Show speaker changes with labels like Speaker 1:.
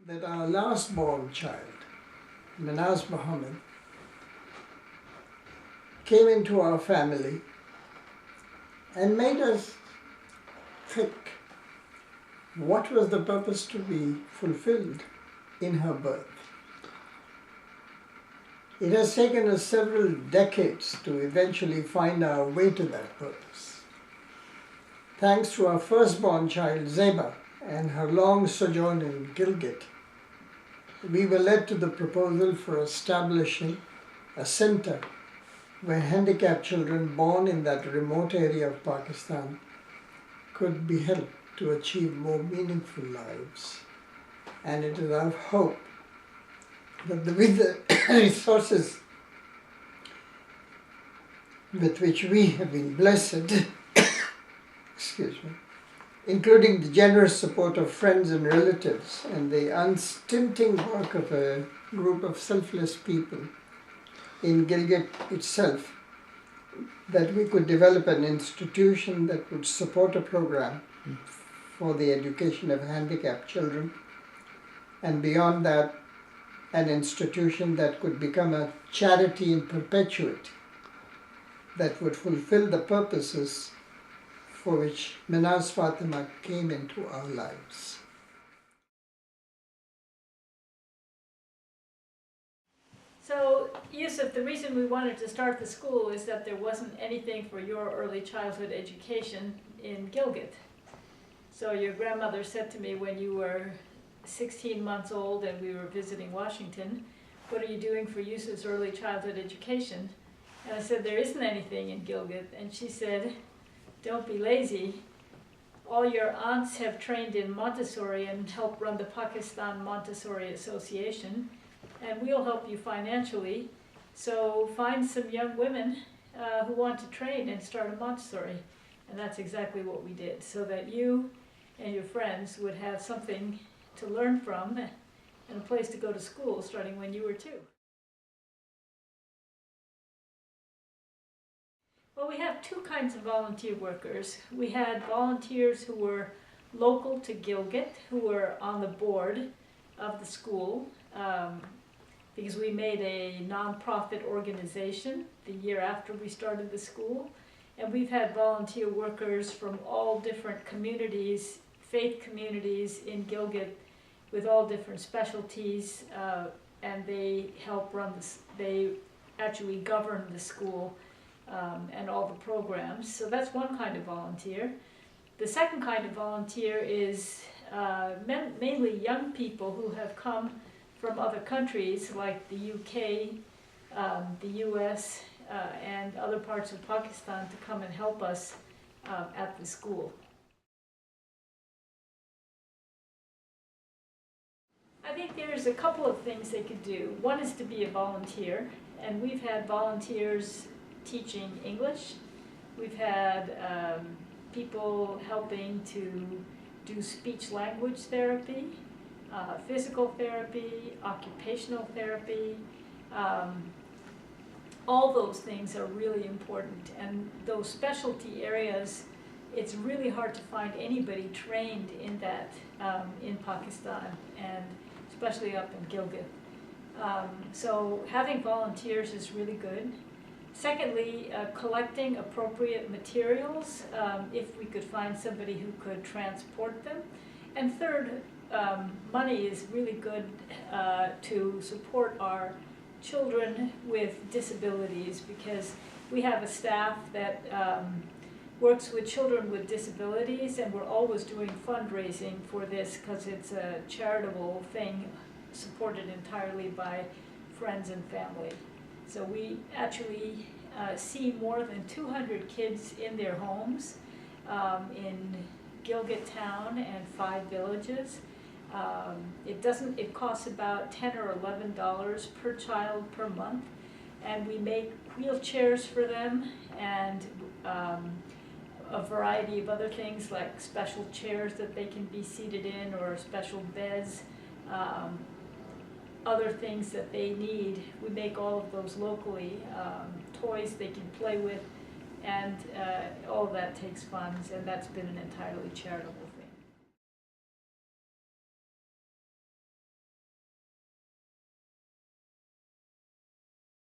Speaker 1: that our last born child, Mehnaz Muhammad, came into our family and made us think what was the purpose to be fulfilled in her birth. It has taken us several decades to eventually find our way to that purpose. Thanks to our firstborn child, Zeba, and her long sojourn in Gilgit, we were led to the proposal for establishing a center where handicapped children born in that remote area of Pakistan could be helped to achieve more meaningful lives. And it is our hope that with the resources with which we have been blessed, excuse me, including the generous support of friends and relatives and the unstinting work of a group of selfless people in Gilgit itself, that we could develop an institution that would support a program for the education of handicapped children, and beyond that, an institution that could become a charity in perpetuity that would fulfill the purposes for which Mehnaz Fatima came into our lives.
Speaker 2: So, Yusuf, the reason we wanted to start the school is that there wasn't anything for your early childhood education in Gilgit. So your grandmother said to me when you were 16 months old and we were visiting Washington, "What are you doing for Yusuf's early childhood education?" And I said, "There isn't anything in Gilgit." And she said, "Don't be lazy. All your aunts have trained in Montessori and help run the Pakistan Montessori Association, and we'll help you financially. So find some young women who want to train and start a Montessori." And that's exactly what we did, so that you and your friends would have something to learn from and a place to go to school starting when you were 2. Well, we have 2 kinds of volunteer workers. We had volunteers who were local to Gilgit, who were on the board of the school, because we made a non-profit organization the year after we started the school. And we've had volunteer workers from all different communities, faith communities in Gilgit, with all different specialties, and they help run this. They actually govern the school and all the programs. So that's one kind of volunteer. The second kind of volunteer is mainly young people who have come from other countries like the UK, the US, and other parts of Pakistan to come and help us at the school. I think there's a couple of things they could do. One is to be a volunteer, and we've had volunteers teaching English. We've had people helping to do speech-language therapy, physical therapy, occupational therapy. All those things are really important, and those specialty areas, it's really hard to find anybody trained in that in Pakistan, and especially up in Gilgit. So having volunteers is really good. Secondly, collecting appropriate materials, if we could find somebody who could transport them. And third, money is really good to support our children with disabilities, because we have a staff that works with children with disabilities, and we're always doing fundraising for this because it's a charitable thing supported entirely by friends and family. So we actually see more than 200 kids in their homes in Gilgit town and 5 villages. It costs about $10 or $11 per child per month, and we make wheelchairs for them and a variety of other things like special chairs that they can be seated in, or special beds, other things that they need. We make all of those locally, toys they can play with, and all of that takes funds, and that's been an entirely charitable